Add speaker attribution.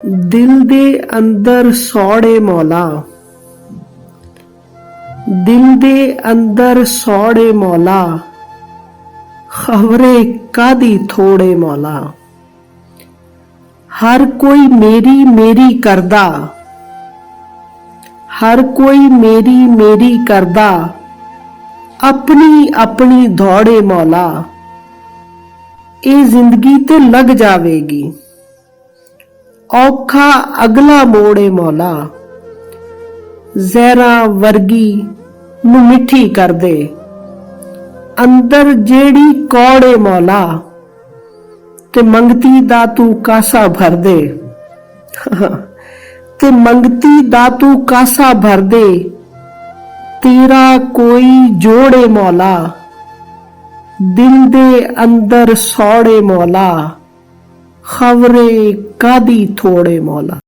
Speaker 1: दिल दे अंदर सौड़े मौला, दिल दे अंदर सौड़े मौला, खबरे कादी थोड़े मौला। हर कोई मेरी मेरी करदा, हर कोई मेरी मेरी करदा, अपनी अपनी दौड़े मौला। ये जिंदगी ते लग जावेगी, औखा अगला मोड़े मौला। जहरा वर्गी नू मिठी कर दे, अंदर जेड़ी कौड़े मौला। ते मंगती दा तू कासा भर दे, ते मंगती दा तू कासा भर दे, तेरा कोई जोड़े मौला। दिल दे अंदर सौड़े मौला, खबरे कादी थोड़े मौला।